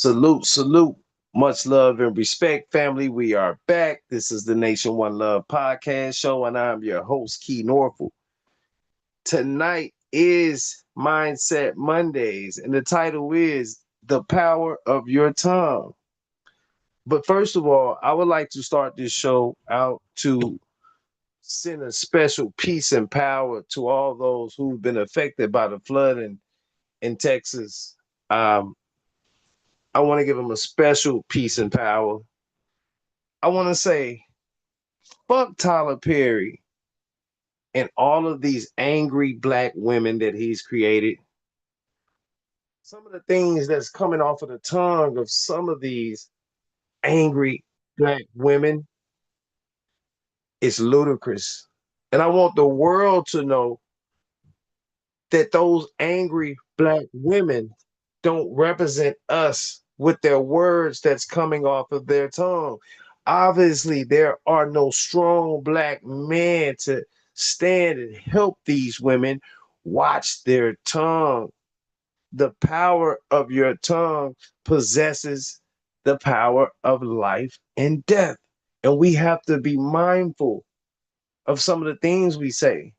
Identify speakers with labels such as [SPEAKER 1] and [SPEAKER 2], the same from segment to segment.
[SPEAKER 1] Salute, salute. Much love and respect, family. We are back. This is the Nation One Love podcast show, and I'm your host, Key Norfolk. Tonight is Mindset Mondays, and the title is The Power of Your Tongue. But first of all, I would like to start this show out to send a special peace and power to all those who've been affected by the flood in Texas. Um, I want to give them a special peace and power. I want to say, fuck Tyler Perry and all of these angry black women that he's created. Some of the things that's coming off of the tongue of some of these angry black women is ludicrous. And I want the world to know that those angry black women don't represent us with their words that's coming off of their tongue. Obviously, there are no strong black men to stand and help these women. Watch their tongue. The power of your tongue possesses the power of life and death. And we have to be mindful of some of the things we say.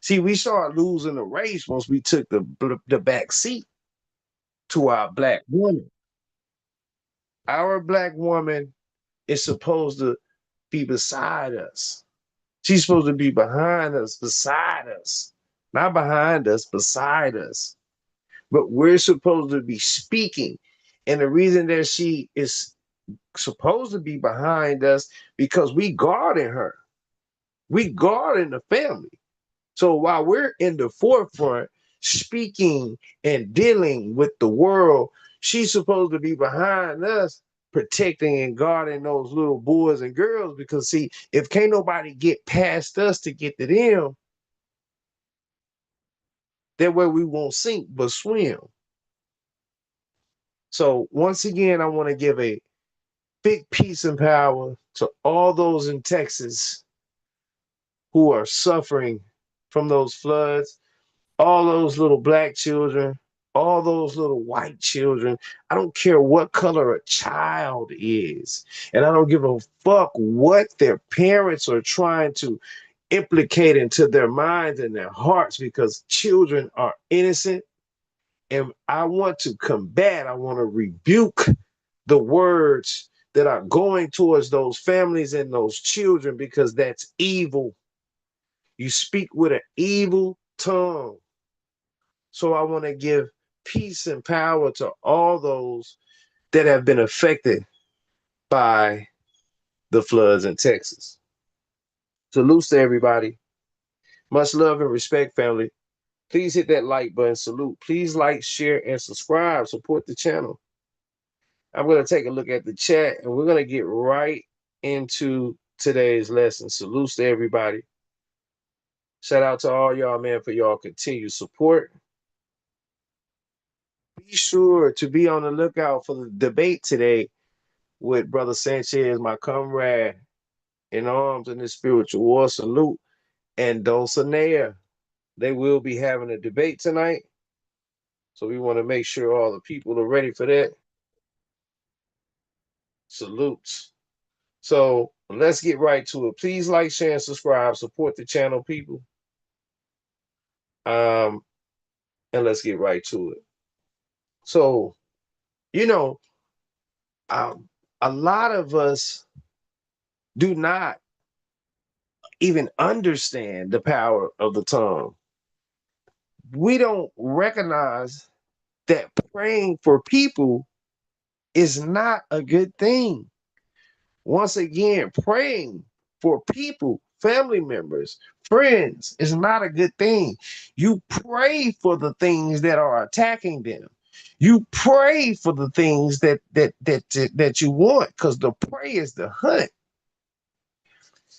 [SPEAKER 1] See, we start losing the race once we took the back seat to our black woman. Our black woman is supposed to be beside us. She's supposed to be behind us, beside us, not behind us, beside us. But we're supposed to be speaking. And the reason that she is supposed to be behind us because we guarding her. We guarding the family. So while we're in the forefront speaking and dealing with the world, she's supposed to be behind us protecting and guarding those little boys and girls because see, if can't nobody get past us to get to them, that way we won't sink but swim. So once again, I want to give a big peace and power to all those in Texas who are suffering from those floods, all those little black children, all those little white children. I don't care what color a child is. And I don't give a fuck what their parents are trying to implicate into their minds and their hearts because children are innocent. And I want to combat, I want to rebuke the words that are going towards those families and those children because that's evil. You speak with an evil tongue. So I want to give peace and power to all those that have been affected by the floods in Texas. Salute to everybody. Much love and respect, family. Please hit that like button. Salute. Please like, share, and subscribe. Support the channel. I'm going to take a look at the chat and we're going to get right into today's lesson. Salute to everybody. Shout out to all y'all, man, for y'all continued support. Be sure to be on the lookout for the debate today with Brother Sanchez, my comrade in arms in this spiritual war. Salute. And Dulcinea. They will be having a debate tonight. So we want to make sure all the people are ready for that. Salutes. So let's get right to it. Please like, share, and subscribe. Support the channel, people. Um, and let's get right to it. So, you know, um, a lot of us do not even understand the power of the tongue. We don't recognize that praying for people is not a good thing. Once again, praying for people, family members, friends is not a good thing. You pray for the things that are attacking them. You pray for the things that you want because the pray is the hunt.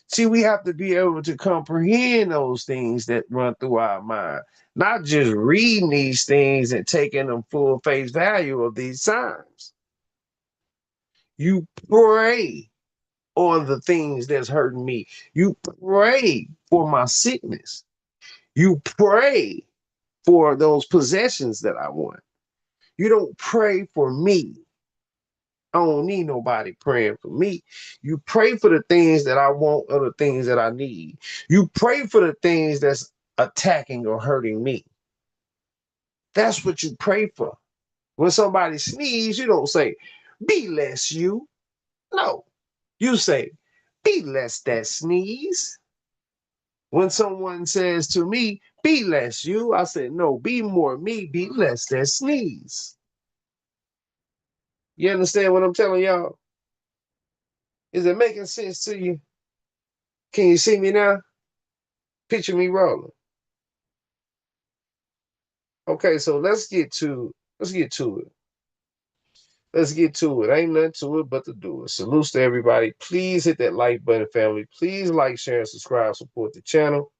[SPEAKER 1] See, we have to be able to comprehend those things that run through our mind, not just reading these things and taking them full face value of these signs. You pray on the things that's hurting me. You pray for my sickness. You pray for those possessions that I want. You don't pray for me. I don't need nobody praying for me. You pray for the things that I want or the things that I need. You pray for the things that's attacking or hurting me. That's what you pray for. When somebody sneezes, you don't say, be less you. No, you say, be less that sneeze. When someone says to me, be less you, I say, no, be more me, be less that sneeze. You understand what I'm telling y'all? Is it making sense to you? Can you see me now? Picture me rolling. Okay, so let's get to it. Let's get to it. Ain't nothing to it but to do it. Salutes to everybody. Please hit that like button, family. Please like, share, and subscribe. Support the channel.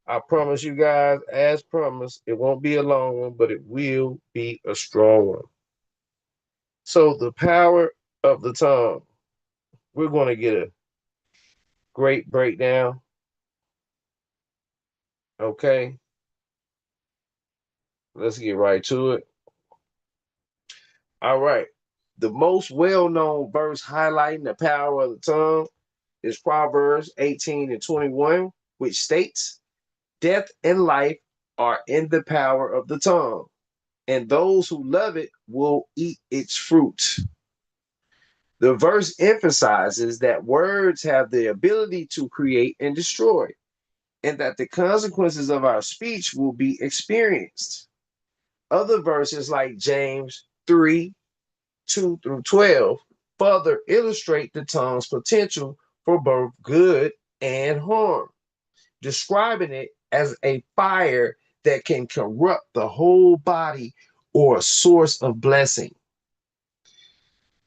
[SPEAKER 1] I promise you guys, as promised, it won't be a long one, but it will be a strong one. So the power of the tongue. We're going to get a great breakdown. Okay. Let's get right to it. All right. The most well-known verse highlighting the power of the tongue is Proverbs 18:21, which states, death and life are in the power of the tongue, and those who love it will eat its fruit. The verse emphasizes that words have the ability to create and destroy, and that the consequences of our speech will be experienced. Other verses like James 3:2-12 further illustrate the tongue's potential for both good and harm, describing it as a fire that can corrupt the whole body or a source of blessing.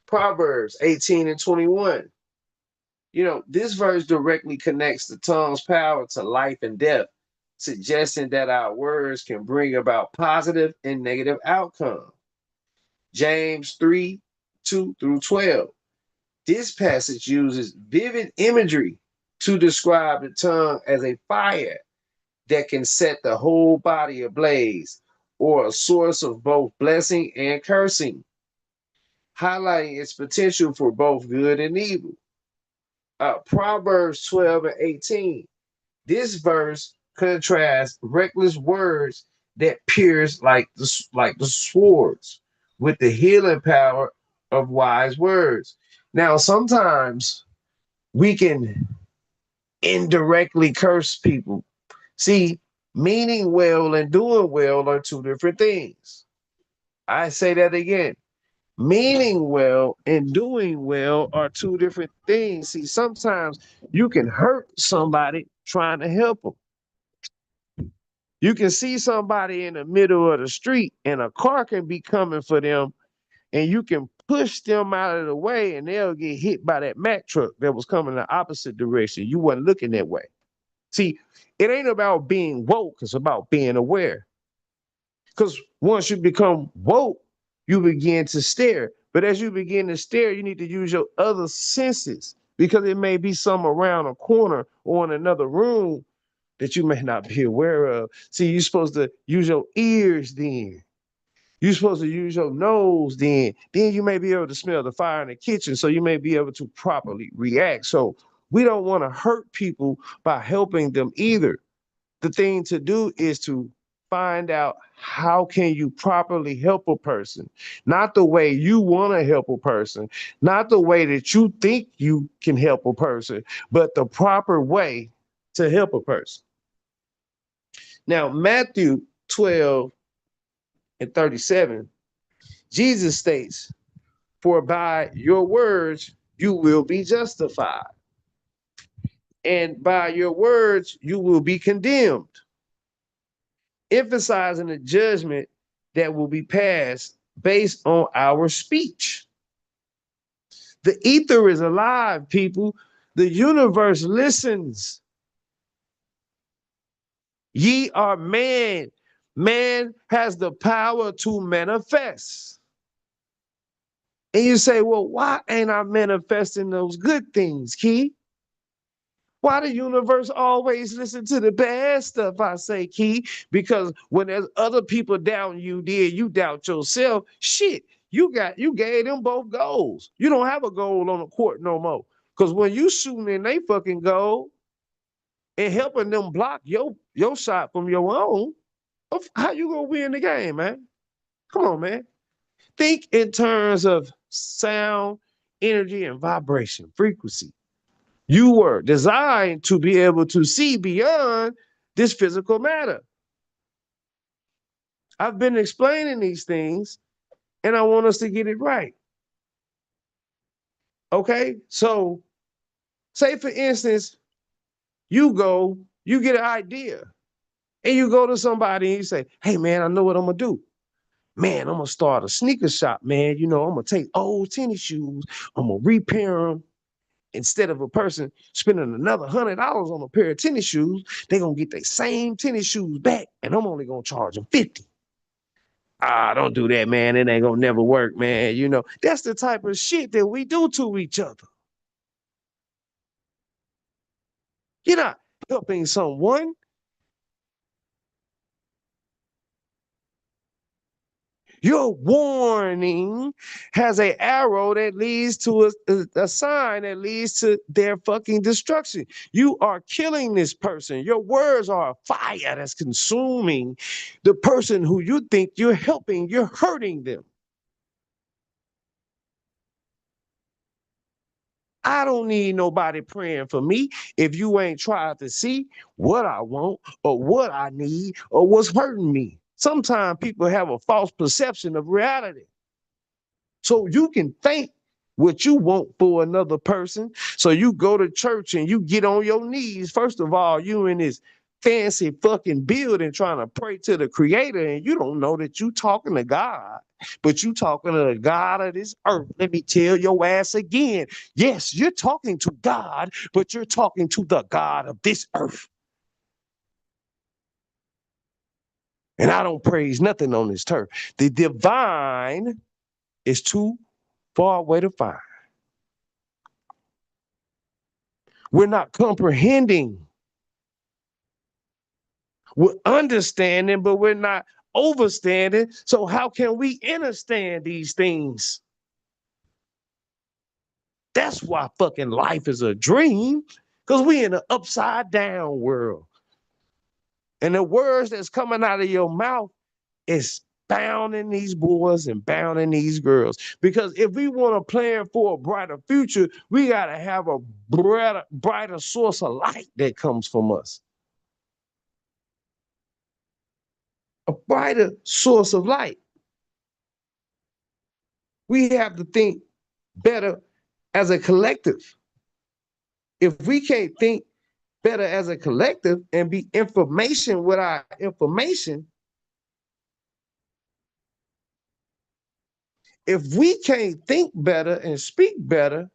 [SPEAKER 1] Proverbs 18:21. This verse directly connects the tongue's power to life and death, suggesting that our words can bring about positive and negative outcomes. James 3:2-12. This passage uses vivid imagery to describe the tongue as a fire that can set the whole body ablaze, or a source of both blessing and cursing, highlighting its potential for both good and evil. Proverbs 12:18. This verse contrasts reckless words that pierce like the swords with the healing power of wise words. Now, sometimes we can indirectly curse people. See, meaning well and doing well are two different things. I say that again. Meaning well and doing well are two different things. See, sometimes you can hurt somebody trying to help them. You can see somebody in the middle of the street and a car can be coming for them, and you can push them out of the way and they'll get hit by that Mack truck that was coming the opposite direction. You weren't looking that way. See, it ain't about being woke, it's about being aware. Because once you become woke, you begin to stare. But as you begin to stare, you need to use your other senses, because it may be some around a corner or in another room that you may not be aware of. See, you're supposed to use your ears then. You're supposed to use your nose then. Then you may be able to smell the fire in the kitchen, so you may be able to properly react. So we don't want to hurt people by helping them either. The thing to do is to find out how can you properly help a person, not the way you want to help a person, not the way that you think you can help a person, but the proper way to help a person. Now, Matthew 12:37, Jesus states, for by your words you will be justified, and by your words you will be condemned, emphasizing the judgment that will be passed based on our speech. The ether is alive, people. The universe listens. Ye are man. Man has the power to manifest. And you say, well, why ain't I manifesting those good things, Key? Why the universe always listen to the bad stuff? I say, Key, because when there's other people doubting you, then you doubt yourself. Shit, you gave them both goals. You don't have a goal on the court no more. Because when you shooting in they fucking goal and helping them block your shot from your own, how you gonna win the game, man? Come on, man. Think in terms of sound, energy, and vibration, frequency. You were designed to be able to see beyond this physical matter. I've been explaining these things and I want us to get it right. Okay? So, say for instance, you get an idea and you go to somebody and you say, hey, man, I know what I'm going to do. Man, I'm going to start a sneaker shop, man. You know, I'm going to take old tennis shoes, I'm going to repair them. Instead of a person spending another $100 on a pair of tennis shoes, they're going to get the same tennis shoes back and I'm only going to charge them 50. Don't do that, man. It ain't gonna never work, man. You know, that's the type of shit that we do to each other. You're not helping someone. Your warning has an arrow that leads to a sign that leads to their fucking destruction. You are killing this person. Your words are a fire that's consuming the person who you think you're helping. You're hurting them. I don't need nobody praying for me if you ain't tried to see what I want or what I need or what's hurting me. Sometimes people have a false perception of reality. So you can think what you want for another person. So you go to church and you get on your knees. First of all, you in this fancy fucking building trying to pray to the creator and you don't know that you talking to God, but you talking to the God of this earth. Let me tell your ass again. Yes, you're talking to God, but you're talking to the God of this earth. And I don't praise nothing on this turf. The divine is too far away to find. We're not comprehending. We're understanding, but we're not overstanding. So how can we understand these things? That's why fucking life is a dream, because we in an upside down world. And the words that's coming out of your mouth is bounding these boys and bounding these girls. Because if we want to plan for a brighter future, we got to have a brighter source of light that comes from us. A brighter source of light. We have to think better as a collective. If we can't think better as a collective and be information with our information, if we can't think better and speak better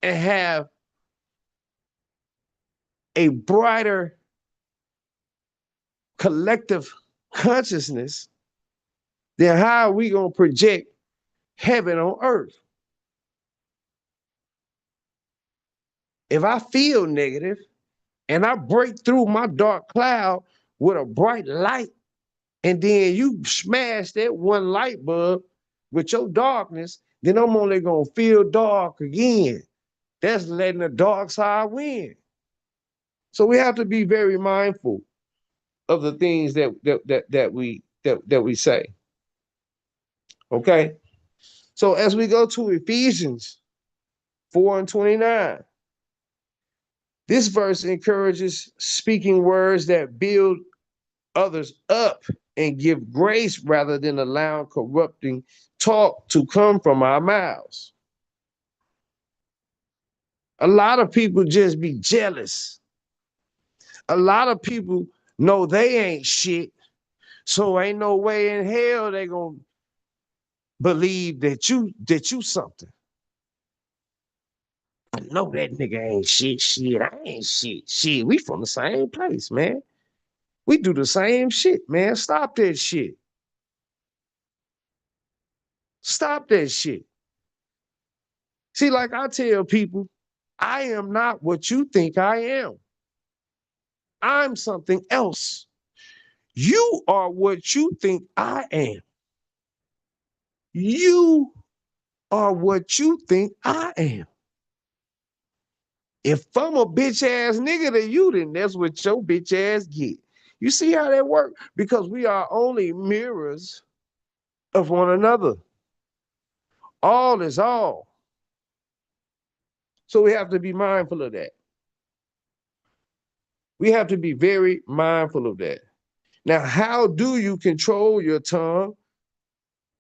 [SPEAKER 1] and have a brighter collective consciousness, then how are we going to project heaven on earth? If I feel negative and I break through my dark cloud with a bright light, and then you smash that one light bulb with your darkness, then I'm only going to feel dark again. That's letting the dark side win. So we have to be very mindful of the things that we say. Okay? So as we go to Ephesians 4:29, this verse encourages speaking words that build others up and give grace rather than allowing corrupting talk to come from our mouths. A lot of people just be jealous. A lot of people know they ain't shit, so ain't no way in hell they gonna believe that you something. I know that nigga ain't shit. Shit, I ain't shit. Shit, we from the same place, man. We do the same shit, man. Stop that shit. Stop that shit. See, like I tell people, I am not what you think I am. I'm something else. You are what you think I am. You are what you think I am. If I'm a bitch ass nigga to you, then that's what your bitch ass get. You see how that works? Because we are only mirrors of one another. All is all. So we have to be mindful of that. We have to be very mindful of that. Now, how do you control your tongue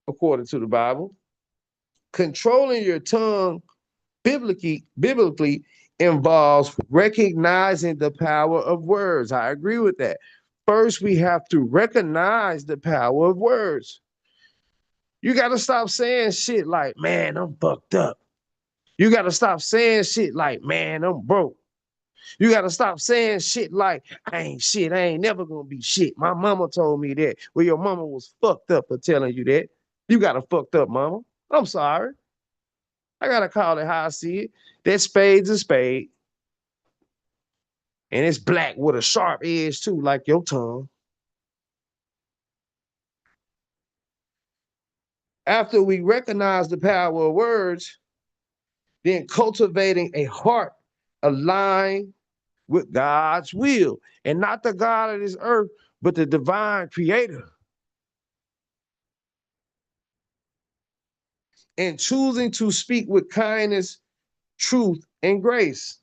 [SPEAKER 1] according to the Bible? Controlling your tongue biblically involves recognizing the power of words. I agree with that. First, we have to recognize the power of words. You got to stop saying shit like, man, I'm fucked up. You got to stop saying shit like, man, I'm broke. You got to stop saying shit like, I ain't shit. I ain't never going to be shit. My mama told me that. Well, your mama was fucked up for telling you that. You got a fucked up mama. I'm sorry. I got to call it how I see it. That spade's a spade. And it's black with a sharp edge too, like your tongue. After we recognize the power of words, then cultivating a heart aligned with God's will, and not the God of this earth, but the divine creator. And choosing to speak with kindness, truth, and grace.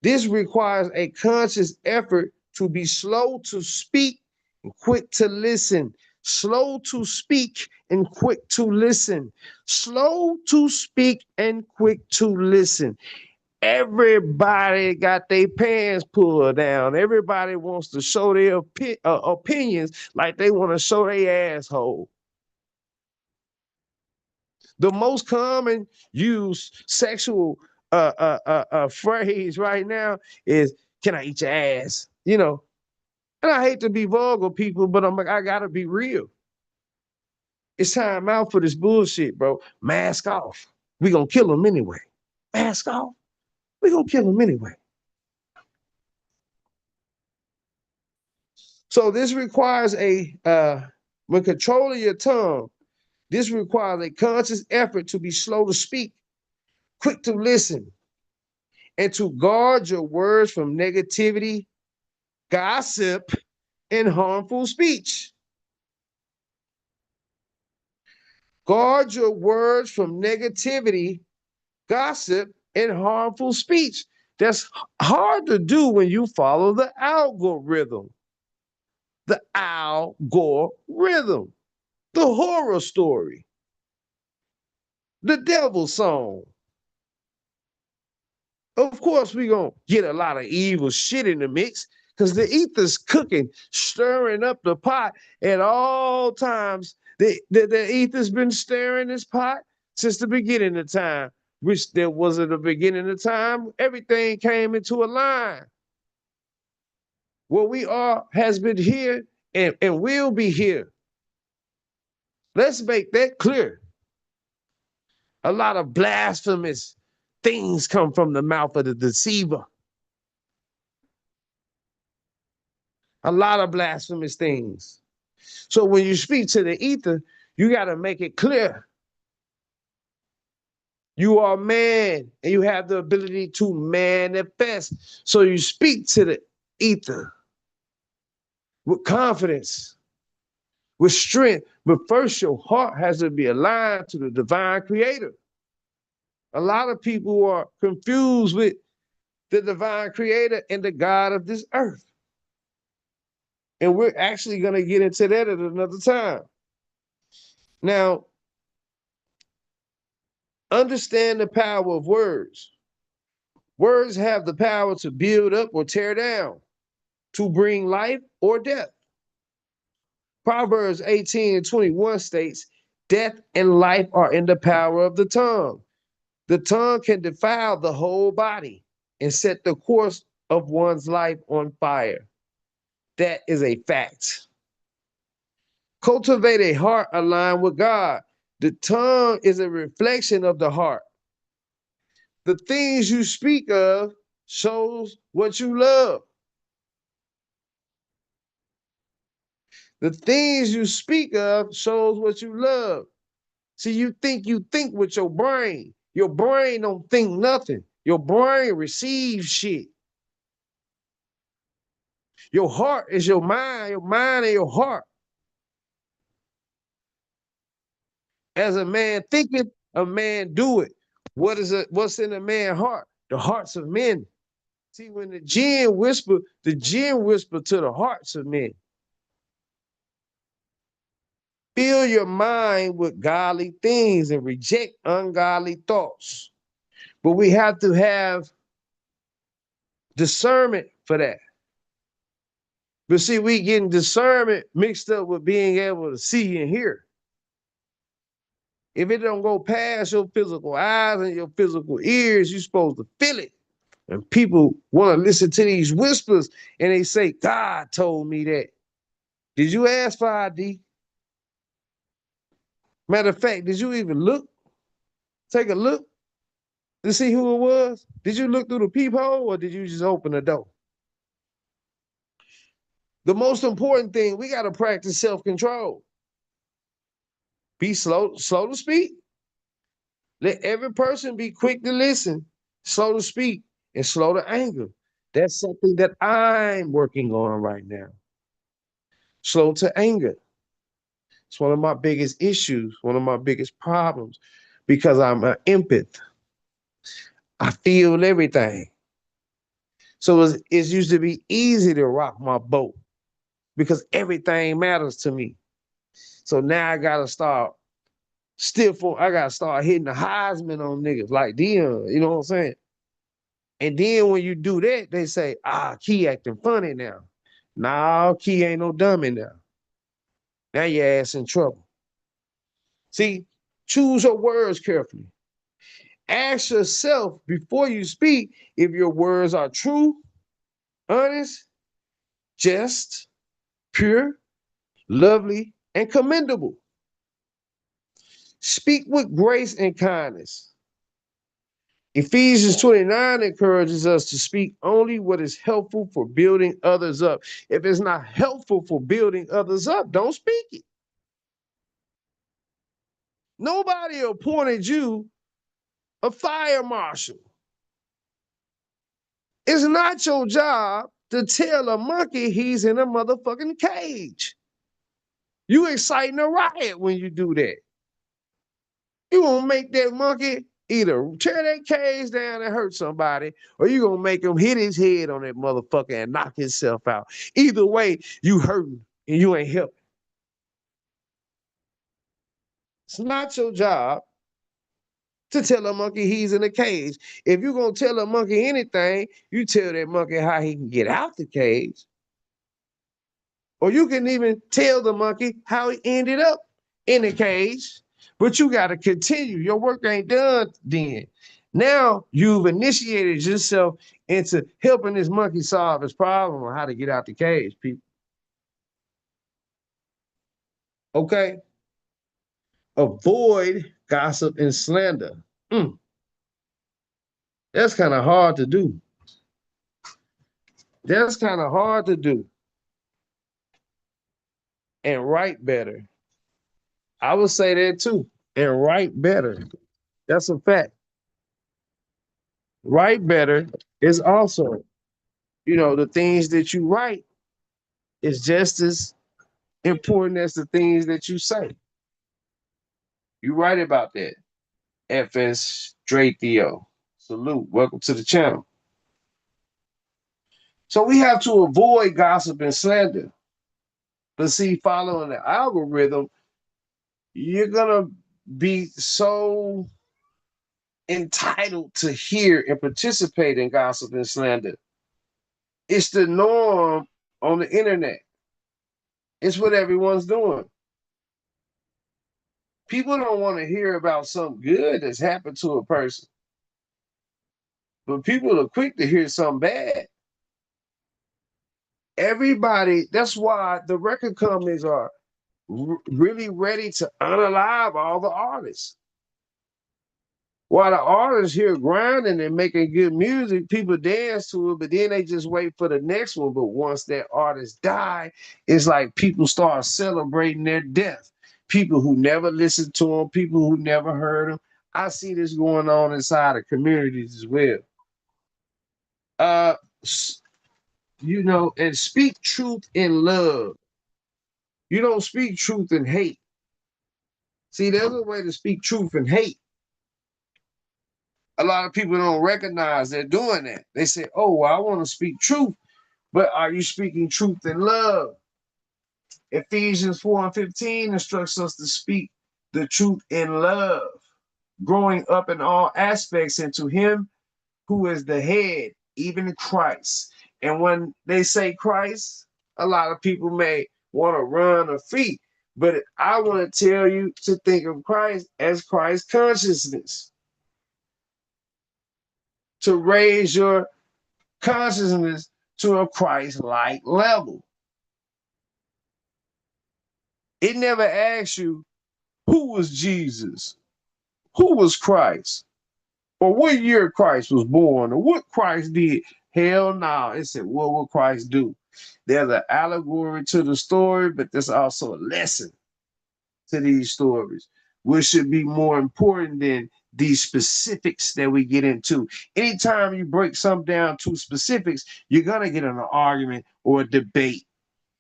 [SPEAKER 1] This requires a conscious effort to be slow to speak and quick to listen. Slow to speak and quick to listen. Slow to speak and quick to listen. Everybody got their pants pulled down. Everybody wants to show their opinions like they want to show their asshole. The most common used sexual phrase right now is, "Can I eat your ass?" You know, and I hate to be vulgar, people, but I'm like, I gotta be real. It's time out for this bullshit, bro. Mask off. We gonna kill them anyway. Mask off. We gonna kill them anyway. So this requires when controlling your tongue, this requires a conscious effort to be slow to speak, quick to listen, and to guard your words from negativity, gossip, and harmful speech. Guard your words from negativity, gossip, and harmful speech. That's hard to do when you follow the algorithm. The algorithm, the horror story, the devil song. Of course, we're going to get a lot of evil shit in the mix because the ether's cooking, stirring up the pot at all times. The ether's been stirring this pot since the beginning of time, which there was at the beginning of time. Everything came into a line. What we are has been here and will be here. Let's make that clear. A lot of blasphemous things come from the mouth of the deceiver. A lot of blasphemous things. So when you speak to the ether, you got to make it clear. You are man and you have the ability to manifest. So you speak to the ether with confidence, with strength. But first, your heart has to be aligned to the divine creator. A lot of people are confused with the divine creator and the God of this earth. And we're actually going to get into that at another time. Now, understand the power of words. Words have the power to build up or tear down, to bring life or death. Proverbs 18:21 states, death and life are in the power of the tongue. The tongue can defile the whole body and set the course of one's life on fire. That is a fact. Cultivate a heart aligned with God. The tongue is a reflection of the heart. The things you speak of shows what you love. The things you speak of shows what you love. See, you think with your brain. Your brain don't think nothing. Your brain receives shit. Your heart is your mind and your heart. As a man thinketh, a man do it. What's in a man's heart? The hearts of men. See, when the jinn whisper to the hearts of men. Fill your mind with godly things and reject ungodly thoughts. But we have to have discernment for that. But see, we getting discernment mixed up with being able to see and hear. If it don't go past your physical eyes and your physical ears, you're supposed to feel it. And people want to listen to these whispers and they say, God told me that. Did you ask for ID? Matter of fact, did you even look? Take a look to see who it was? Did you look through the peephole or did you just open the door? The most important thing, we got to practice self-control. Be slow to speak. Let every person be quick to listen, slow to speak, and slow to anger. That's something that I'm working on right now. Slow to anger. It's one of my biggest issues, one of my biggest problems, because I'm an empath. I feel everything. So it's used to be easy to rock my boat because everything matters to me. So now I gotta start I gotta start hitting the Heisman on niggas like Dion, you know what I'm saying? And then when you do that, they say, Key acting funny now. Nah, Key ain't no dummy now. Now your ass in trouble. See, choose your words carefully. Ask yourself before you speak if your words are true, honest, just, pure, lovely, and commendable. Speak with grace and kindness. Ephesians 29 encourages us to speak only what is helpful for building others up. If it's not helpful for building others up, don't speak it. Nobody appointed you a fire marshal. It's not your job to tell a monkey he's in a motherfucking cage. You exciting a riot when you do that. You gonna make that monkey either tear that cage down and hurt somebody, or you gonna make him hit his head on that motherfucker and knock himself out. Either way, you hurting and you ain't helping. It's not your job to tell a monkey he's in a cage. If you're gonna tell a monkey anything, you tell that monkey how he can get out the cage. Or you can even tell the monkey how he ended up in the cage, but you got to continue. Your work ain't done then. Now you've initiated yourself into helping this monkey solve his problem or how to get out the cage, people. Okay? Avoid gossip and slander. That's kind of hard to do. That's kind of hard to do. And write better. I would say that too. And write better. That's a fact. Write better is also, the things that you write is just as important as the things that you say. You write about that. FS Dre Theo. Salute. Welcome to the channel. So we have to avoid gossip and slander. But see, following the algorithm, you're going to be so entitled to hear and participate in gossip and slander. It's the norm on the internet. It's what everyone's doing. People don't want to hear about something good that's happened to a person. But people are quick to hear something bad. Everybody, that's why the record companies are really ready to unalive all the artists. While the artists here grinding and making good music, people dance to it, but then they just wait for the next one. But once that artist die, it's like people start celebrating their death. people who never listened to him, people who never heard him. I see this going on inside of communities as well. Uh, and speak truth in love. You don't speak truth in hate. See, there's a way to speak truth in hate. A lot of people don't recognize they're doing that. They say, oh, well, I want to speak truth, but are you speaking truth in love? Ephesians 4:15 instructs us to speak the truth in love, growing up in all aspects into him who is the head, even Christ. And when they say Christ, a lot of people may want to run or feet, but I want to tell you to think of Christ as Christ consciousness, to raise your consciousness to a Christ-like level. It never asks you who was Jesus, who was Christ, or what year Christ was born, or what Christ did. Hell no. It said, what will Christ do? There's an allegory to the story, but there's also a lesson to these stories, which should be more important than these specifics that we get into. Anytime you break something down to specifics, you're going to get in an argument or a debate.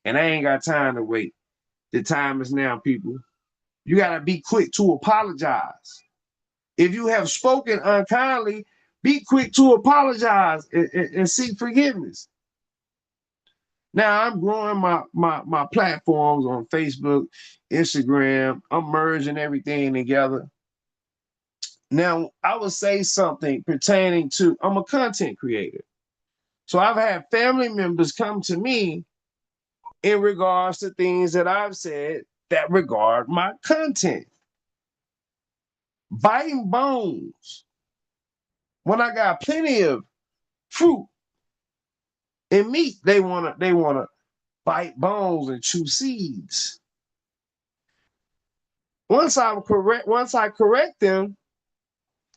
[SPEAKER 1] And I ain't got time to wait. The time is now, people. You got to be quick to apologize. If you have spoken unkindly, be quick to apologize and seek forgiveness. Now I'm growing my platforms on Facebook, Instagram. I'm merging everything together. Now I would say something pertaining to, I'm a content creator. So I've had family members come to me in regards to things that I've said that regard my content. Biting bones. When I got plenty of fruit and meat, they wanna bite bones and chew seeds. Once I correct them,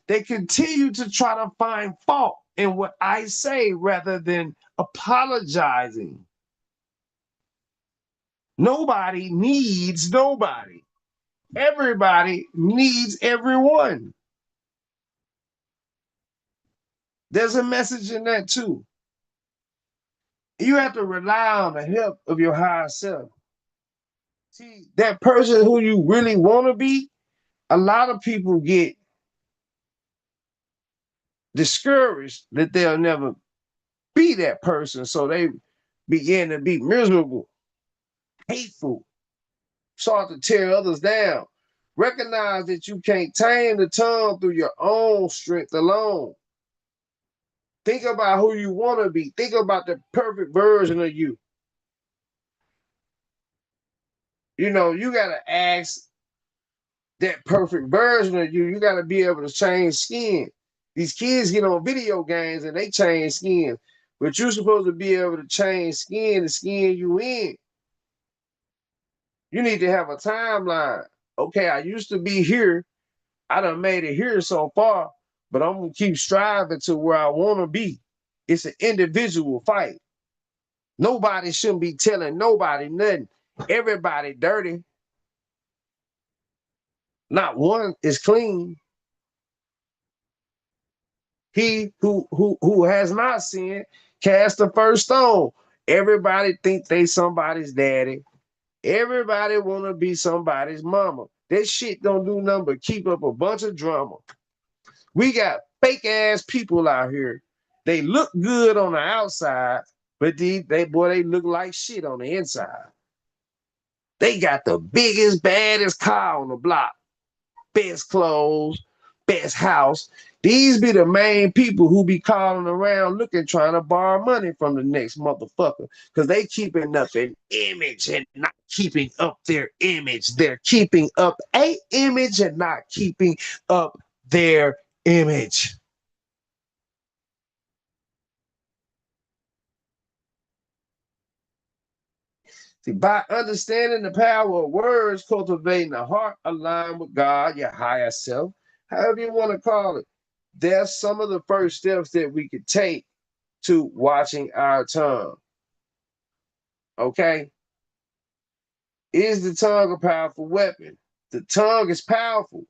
[SPEAKER 1] they continue to try to find fault in what I say rather than apologizing. Nobody needs nobody. Everybody needs everyone. There's a message in that too. You have to rely on the help of your higher self. See, that person who you really want to be, a lot of people get discouraged that they'll never be that person. So they begin to be miserable, hateful, start to tear others down. Recognize that you can't tame the tongue through your own strength alone. Think about who you want to be. Think about the perfect version of you. You know, you got to ask that perfect version of you. You got to be able to change skin. These kids get on video games and they change skin, but you're supposed to be able to change skin, the skin you in. You need to have a timeline. Okay, I used to be here. I done made it here so far, but I'm gonna keep striving to where I want to be. It's an individual fight. Nobody shouldn't be telling nobody nothing. Everybody dirty. Not one is clean. He who has not sinned cast the first stone. Everybody think they somebody's daddy. Everybody want to be somebody's mama. That shit don't do nothing but keep up a bunch of drama. We got fake ass people out here. They look good on the outside, but they look like shit on the inside. They got the biggest, baddest car on the block, best clothes, best house. These be the main people who be calling around looking, trying to borrow money from the next motherfucker because they keeping up an image and not keeping up their image. They're keeping up a image and not keeping up their image. See, by understanding the power of words, cultivating a heart aligned with God, your higher self, however you want to call it, there's some of the first steps that we could take to watching our tongue. Okay? Is the tongue a powerful weapon? The tongue is powerful.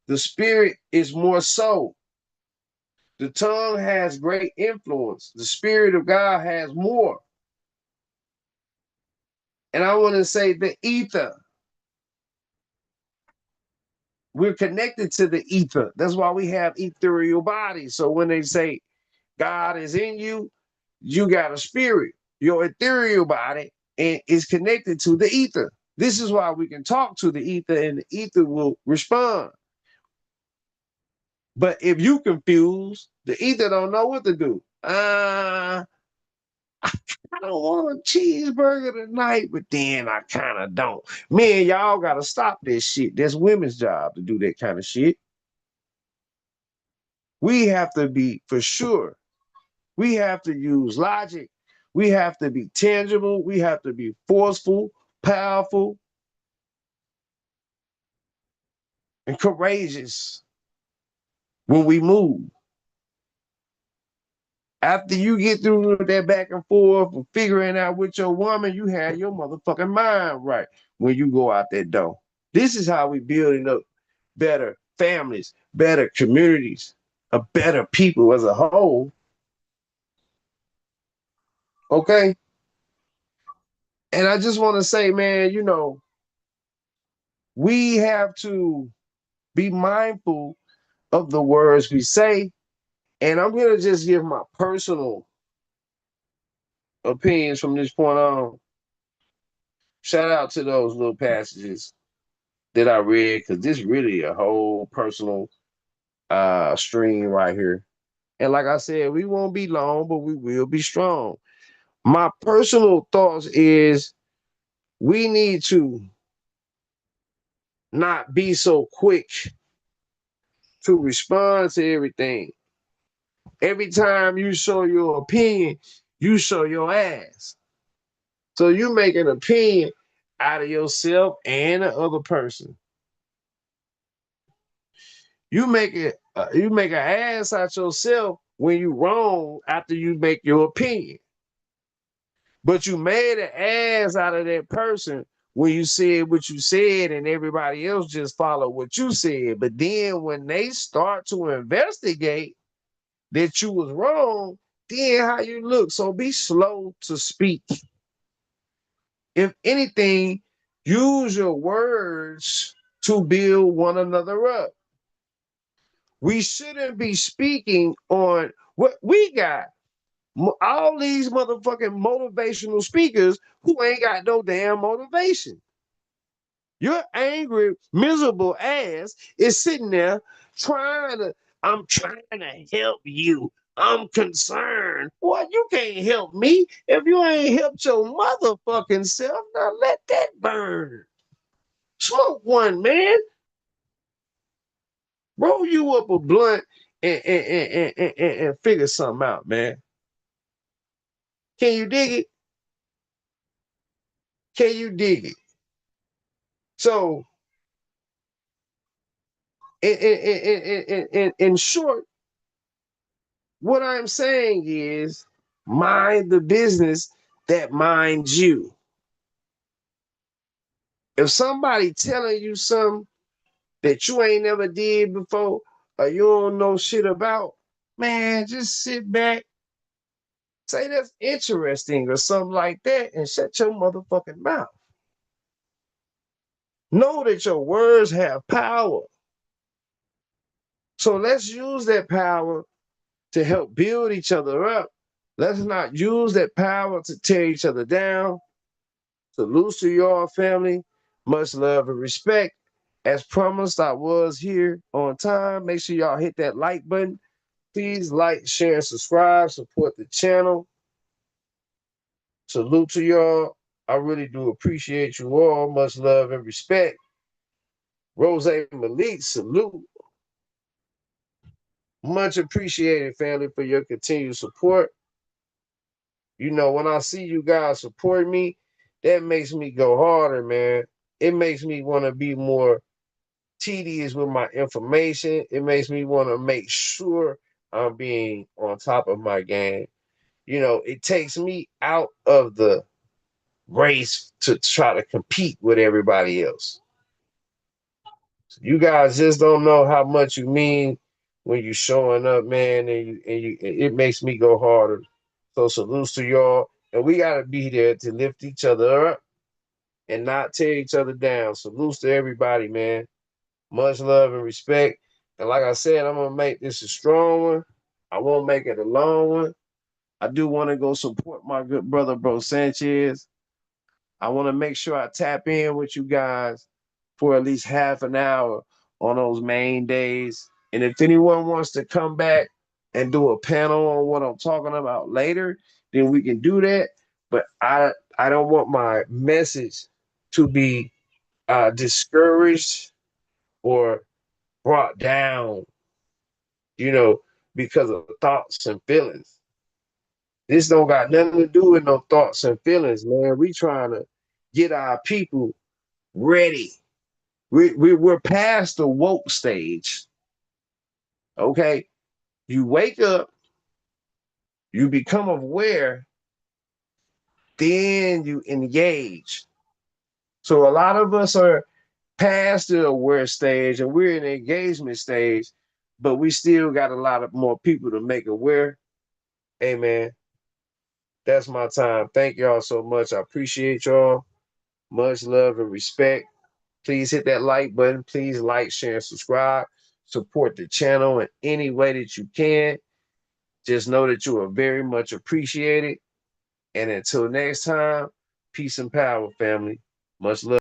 [SPEAKER 1] The spirit is more so. The tongue has great influence. The spirit of God has more. And I want to say the ether. We're connected to the ether. That's why we have ethereal bodies. So when they say God is in you, you got a spirit. Your ethereal body is connected to the ether. This is why we can talk to the ether and the ether will respond. But if you confused, the ether don't know what to do. I don't want a cheeseburger tonight, but then I kind of don't. Man, y'all got to stop this shit. That's women's job to do that kind of shit. We have to be, for sure, we have to use logic. We have to be tangible. We have to be forceful, powerful, and courageous when we move. After you get through that back and forth of figuring out with your woman, you have your motherfucking mind right when you go out that door. This is how we building up better families, better communities, a better people as a whole. Okay. And I just want to say, man, we have to be mindful of the words we say. And I'm going to just give my personal opinions from this point on. Shout out to those little passages that I read, because this really a whole personal stream right here. And like I said, we won't be long, but we will be strong. My personal thoughts is we need to not be so quick to respond to everything. Every time you show your opinion, you show your ass. So you make an opinion out of yourself and the other person. You make an ass out yourself when you wrong after you make your opinion. But you made an ass out of that person when you said what you said and everybody else just followed what you said. But then when they start to investigate that you was wrong, then how you look. So be slow to speak. If anything, use your words to build one another up. We shouldn't be speaking on what we got. All these motherfucking motivational speakers who ain't got no damn motivation. Your angry, miserable ass is sitting there I'm trying to help you. I'm concerned. Well, you can't help me if you ain't helped your motherfucking self. Now let that burn. Smoke one, man. Roll you up a blunt and figure something out, man. Can you dig it? Can you dig it? So, in short, what I'm saying is mind the business that minds you. If somebody telling you something that you ain't never did before or you don't know shit about, man, just sit back, say that's interesting or something like that, and shut your motherfucking mouth. Know that your words have power. So let's use that power to help build each other up. Let's not use that power to tear each other down. Salute to y'all, family. Much love and respect. As promised, I was here on time. Make sure y'all hit that like button. Please like, share, and subscribe. Support the channel. Salute to y'all. I really do appreciate you all. Much love and respect. Rose Malik, salute. Much appreciated, family, for your continued support. When I see you guys support me, that makes me go harder, man. It makes me want to be more tedious with my information. It makes me want to make sure I'm being on top of my game. It takes me out of the race to try to compete with everybody else. You guys just don't know how much you mean when you showing up, man, and it makes me go harder. So salutes to y'all, and we gotta be there to lift each other up and not tear each other down. Salutes to everybody, man. Much love and respect. And like I said, I'm gonna make this a strong one. I won't make it a long one. I do want to go support my good brother, Bro Sanchez. I want to make sure I tap in with you guys for at least half an hour on those main days. And if anyone wants to come back and do a panel on what I'm talking about later, then we can do that. But I don't want my message to be discouraged or brought down, you know, because of thoughts and feelings. This don't got nothing to do with no thoughts and feelings, man. We trying to get our people ready. We're past the woke stage. Okay. You wake up, you become aware, then you engage. So a lot of us are past the aware stage and we're in the engagement stage, but we still got a lot of more people to make aware. Hey man, that's my time. Thank y'all so much. I appreciate y'all. Much love and respect. Please hit that like button. Please like, share, and subscribe. Support the channel in any way that you can. Just know that you are very much appreciated. And until next time, peace and power, family. Much love.